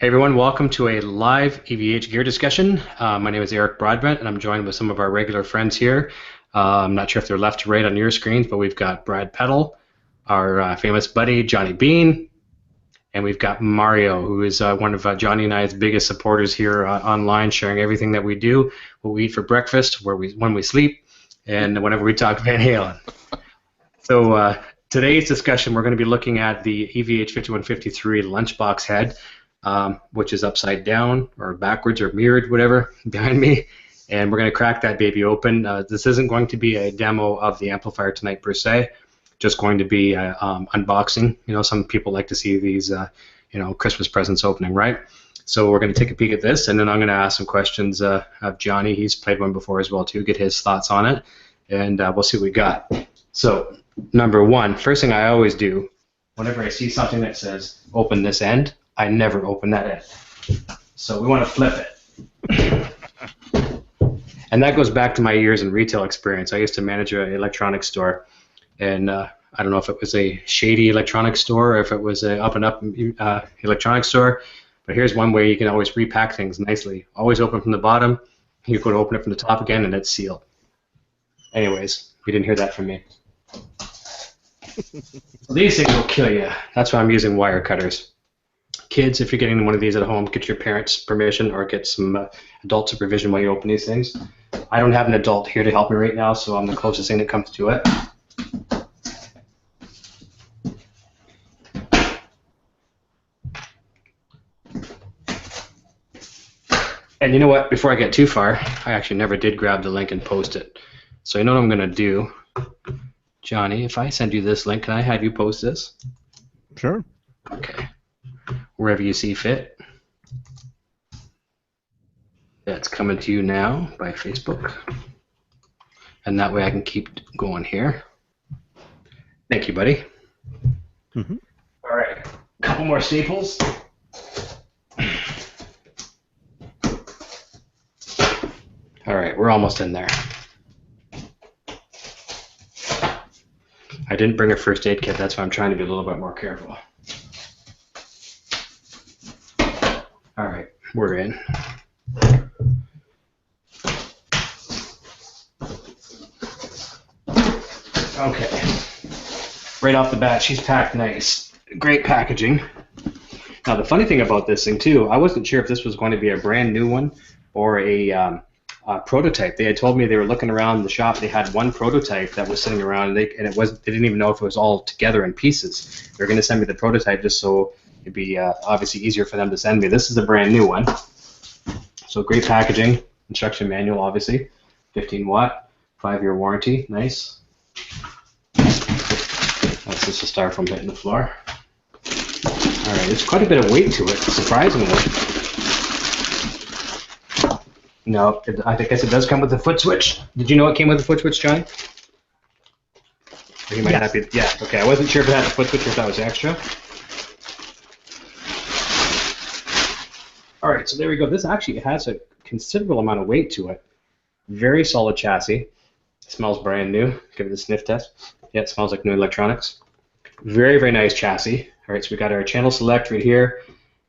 Hey everyone, welcome to a live EVH gear discussion. My name is Eric Broadbent, and I'm joined with some of our regular friends here. I'm not sure if they're left to right on your screens, but we've got Brad Peddle, our famous buddy Johnny Bean, and we've got Mario, who is one of Johnny and I's biggest supporters here online, sharing everything that we do, what we eat for breakfast, when we sleep, and whenever we talk Van Halen. So today's discussion, we're going to be looking at the EVH 5153 Lunchbox head. Which is upside down or backwards or mirrored, whatever, behind me. And we're going to crack that baby open. This isn't going to be a demo of the amplifier tonight per se, just going to be unboxing. You know, some people like to see these, Christmas presents opening, right? So we're going to take a peek at this, and then I'm going to ask some questions of Johnny. He's played one before as well, too, get his thoughts on it, and we'll see what we got. So, number one, first thing I always do, whenever I see something that says open this end, I never open that end. So we want to flip it. And that goes back to my years in retail experience. I used to manage an electronics store, and I don't know if it was a shady electronics store or if it was a up-and-up electronics store, but here's one way you can always repack things nicely. Always open from the bottom. You go to open it from the top again, and it's sealed. Anyways, you didn't hear that from me. So these things will kill you. That's why I'm using wire cutters. Kids, if you're getting one of these at home, get your parents' permission or get some adult supervision while you open these things. I don't have an adult here to help me right now, so I'm the closest thing that comes to it. And you know what? Before I get too far, I actually never did grab the link and post it. So you know what I'm going to do? Johnny, if I send you this link, can I have you post this? Sure. Okay. Wherever you see fit. That's coming to you now by Facebook. And that way I can keep going here. Thank you, buddy. Mm-hmm. All right. A couple more staples. All right, we're almost in there. I didn't bring a first aid kit, that's why I'm trying to be a little bit more careful. All right, we're in. Okay. Right off the bat, she's packed nice. Great packaging. Now, the funny thing about this thing, too, I wasn't sure if this was going to be a brand new one or a prototype. They had told me they were looking around the shop. They had one prototype that was sitting around, and they didn't even know if it was all together in pieces. They were going to send me the prototype just so it'd be obviously easier for them to send me. This is a brand new one. So great packaging, instruction manual, obviously, 15 watt, 5-year warranty, nice. That's just a styrofoam hitting the floor. All right, there's quite a bit of weight to it, surprisingly. No, I guess it does come with a foot switch. Did you know it came with a foot switch, Johnny? Or you might not be. Yeah, okay. I wasn't sure if it had a foot switch or if that was extra. All right, so there we go. This actually has a considerable amount of weight to it. Very solid chassis. Smells brand new. Give it a sniff test. Yeah, it smells like new electronics. Very, very nice chassis. All right, so we got our channel select right here.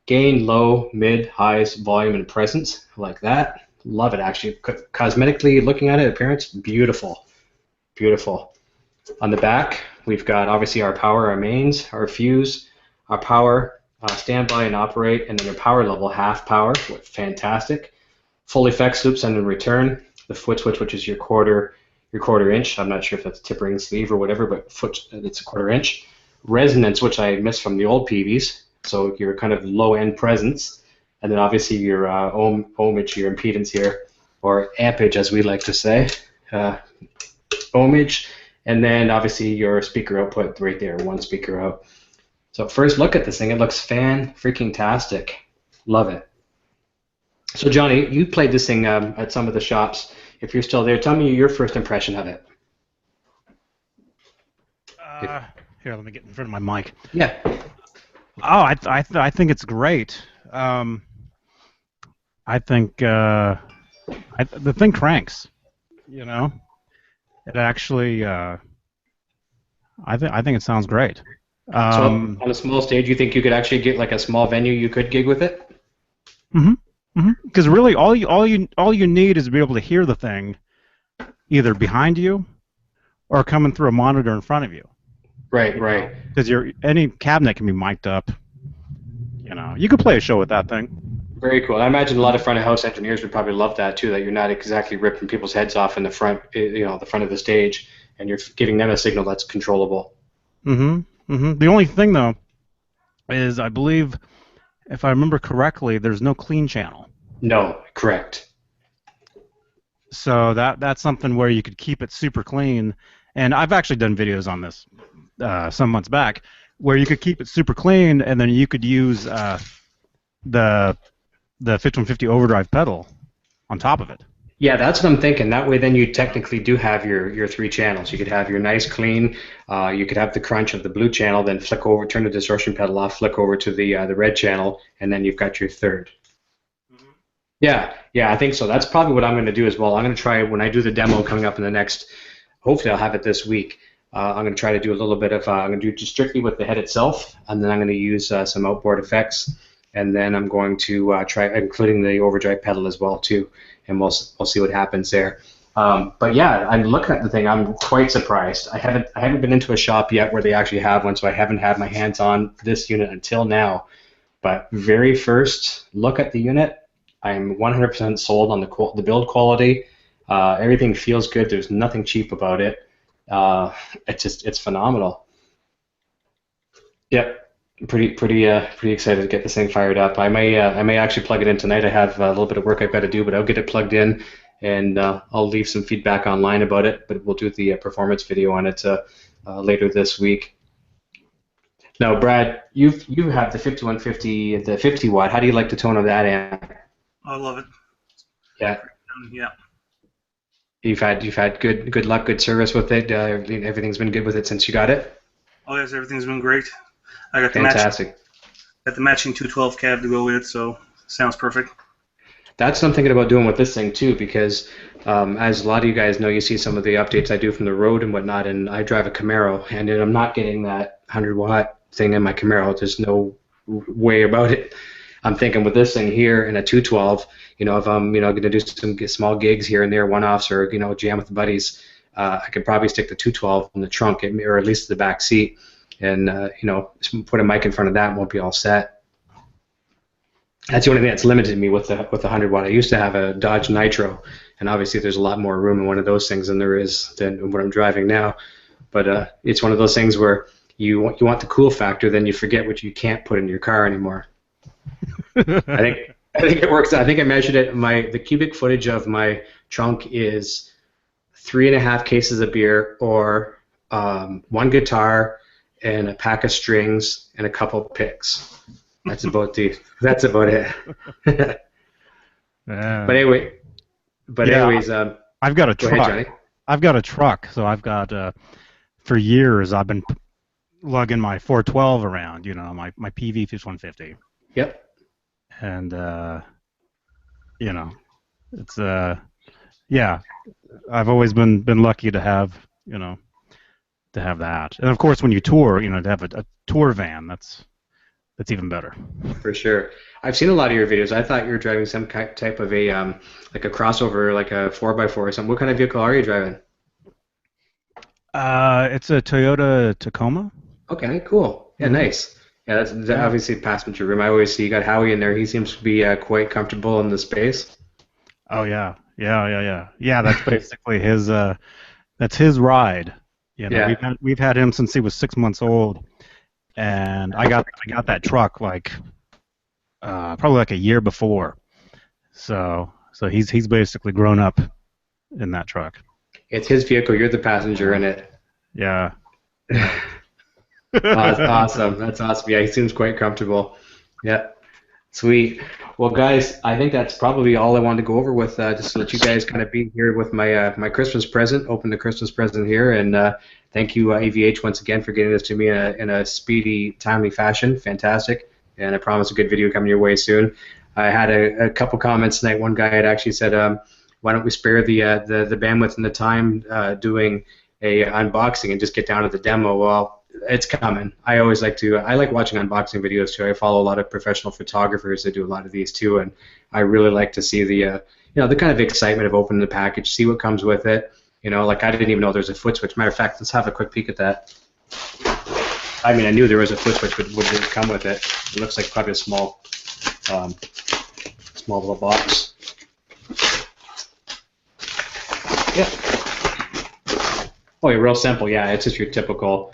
Gain, low, mid, highs, volume, and presence. Like that. Love it, actually. Cosmetically, looking at it, appearance, beautiful. Beautiful. On the back, we've got obviously our power, our mains, our fuse, our power, standby and operate, and then your power level, half power, fantastic. Full effects loops and in return, the foot switch, which is your quarter inch. I'm not sure if that's tip ring sleeve or whatever, but it's a 1/4 inch. Resonance, which I missed from the old PVs, so your kind of low end presence, and then obviously your ohmage, your impedance here, or ampage as we like to say, ohmage, and then obviously your speaker output right there, one speaker out. So first look at this thing, it looks fan-freaking-tastic. Love it. So Johnny, you played this thing at some of the shops. If you're still there, tell me your first impression of it. Here, let me get in front of my mic. Yeah. Oh, I think it's great. I think the thing cranks. You know, it actually. I think it sounds great. So on a small stage, you think you could actually get like a small venue you could gig with it? Because really, all you need is to be able to hear the thing either behind you or coming through a monitor in front of you. Right, right. Because any cabinet can be mic'd up. You could play a show with that thing. Very cool. I imagine a lot of front of house engineers would probably love that too. That you're not exactly ripping people's heads off in the front, the front of the stage, and you're giving them a signal that's controllable. The only thing though is, I believe, if I remember correctly, there's no clean channel. No, correct. So that's something where you could keep it super clean. And I've actually done videos on this some months back, where you could keep it super clean, and then you could use the 5150 overdrive pedal on top of it. Yeah, that's what I'm thinking. That way, then you technically do have your three channels. You could have your nice clean. You could have the crunch of the blue channel, then flick over, turn the distortion pedal off, flick over to the red channel, and then you've got your third. Yeah, I think so. That's probably what I'm going to do as well. I'm going to try, when I do the demo coming up in the next, hopefully I'll have it this week. I'm going to try to do a little bit of, I'm going to do just strictly with the head itself, and then I'm going to use some outboard effects, and then I'm going to try including the overdrive pedal as well too, and we'll see what happens there. But yeah, I'm looking at the thing. I'm quite surprised. I haven't been into a shop yet where they actually have one, so I haven't had my hands on this unit until now. But very first look at the unit, I'm 100% sold on the build quality. Everything feels good. There's nothing cheap about it. It's phenomenal. Yep, pretty excited to get this thing fired up. I may actually plug it in tonight. I have a little bit of work I've got to do, but I'll get it plugged in, and I'll leave some feedback online about it. But we'll do the performance video on it later this week. Now, Brad, you have the 5150, the 50 watt. How do you like the tone of that amp? I love it. Yeah. Yeah. You've had good luck, good service with it. Everything's been good with it since you got it. Oh yes, everything's been great. I got Fantastic. the matching 212 cab to go with it, so sounds perfect. That's what I'm thinking about doing with this thing too, because as a lot of you guys know, you see some of the updates I do from the road and whatnot, and I drive a Camaro, and I'm not getting that 100 watt thing in my Camaro. There's no way about it. I'm thinking with this thing here in a 212, if I'm going to do some small gigs here and there, one-offs, or jam with the buddies, I could probably stick the 212 in the trunk, or at least the back seat, and put a mic in front of that, and we'll be all set. That's the only thing that's limited me with the 100 watt. I used to have a Dodge Nitro, and obviously there's a lot more room in one of those things than there is than what I'm driving now. But it's one of those things where you want the cool factor, then you forget what you can't put in your car anymore. I think it works. I think I measured it. The cubic footage of my trunk is 3.5 cases of beer, or one guitar and a pack of strings and a couple picks. That's about it. But anyway, anyways, I've got a go truck. ahead, Johnny. I've got a truck, so I've got for years I've been lugging my 412 around. My PV 5150. Yep. And it's yeah, I've always been lucky to have that. And of course, when you tour, to have a tour van, that's even better. For sure. I've seen a lot of your videos. I thought you were driving some type of a like a crossover, like a 4x4 or something. What kind of vehicle are you driving? It's a Toyota Tacoma. Okay, cool. Yeah, nice. Yeah, that's obviously passenger room. I always see you got Howie in there. He seems to be quite comfortable in the space. Oh yeah. That's basically his. That's his ride. We've had him since he was 6 months old, and I got that truck probably like a year before. So he's basically grown up in that truck. It's his vehicle. You're the passenger in it. Yeah. Oh, that's awesome. That's awesome. Yeah, he seems quite comfortable. Yeah, sweet. Well, guys, I think that's probably all I wanted to go over with, just to let you guys kind of be here with my my Christmas present. Open the Christmas present here, and thank you, EVH, once again for getting this to me in a speedy, timely fashion. Fantastic, and I promise a good video coming your way soon. I had a couple comments tonight. One guy had actually said, "Why don't we spare the bandwidth and the time doing a unboxing and just get down to the demo?" Well, it's coming. I always I like watching unboxing videos too. I follow a lot of professional photographers that do a lot of these too, and I really like to see the kind of excitement of opening the package, see what comes with it. Like I didn't even know there's a foot switch. Matter of fact, let's have a quick peek at that. I mean, I knew there was a foot switch, but what did it come with it? It looks like probably a small little box. Yeah. Oh, yeah, real simple. Yeah, it's just your typical.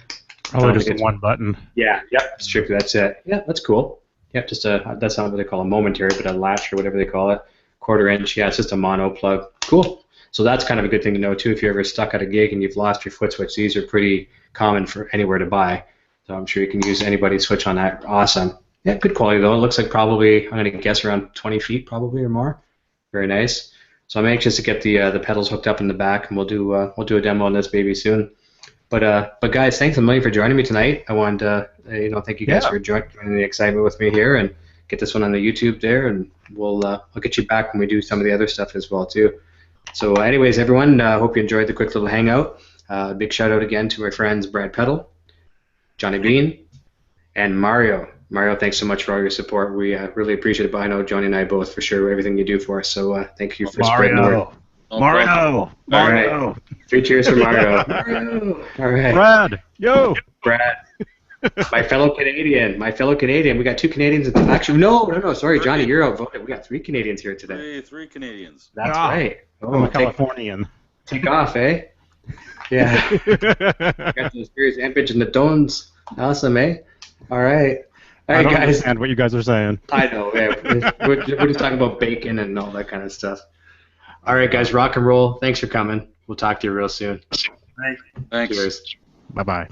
Oh, just one button. Yeah. Yep. Strictly, that's it. Yeah, that's cool. Yep. Just that's not what they call a momentary, but a latch or whatever they call it. 1/4 inch. Yeah, it's just a mono plug. Cool. So that's kind of a good thing to know too. If you're ever stuck at a gig and you've lost your foot switch, these are pretty common for anywhere to buy. So I'm sure you can use anybody's switch on that. Awesome. Yeah, good quality though. It looks like probably, I'm gonna guess around 20 feet probably or more. Very nice. So I'm anxious to get the pedals hooked up in the back, and we'll do a demo on this baby soon. But guys, thanks a million for joining me tonight. I wanted to thank you guys for joining the excitement with me here, and get this one on the YouTube there, and I'll get you back when we do some of the other stuff as well too. So anyways, everyone, hope you enjoyed the quick little hangout. Big shout out again to my friends Brad Peddle, Johnny Bean, and Mario. Mario, thanks so much for all your support. We really appreciate it. But I know Johnny and I both for sure everything you do for us. So thank you for spreading the word. Mario. Right. 3 cheers for Mario. Mario. All right. Brad. Yo. Brad. My fellow Canadian. We got 2 Canadians. Actually, no. Sorry, Johnny, you're outvoted. We got 3 Canadians here today. Three Canadians. That's right. I'm a Californian. Take off, eh? Yeah. Got those beers, Ampage and the Dones. Awesome, eh? All right. I don't understand what you guys are saying. I know, yeah. We're just talking about bacon and all that kind of stuff. All right, guys, rock and roll. Thanks for coming. We'll talk to you real soon. Thanks. Thanks. Cheers. Bye-bye.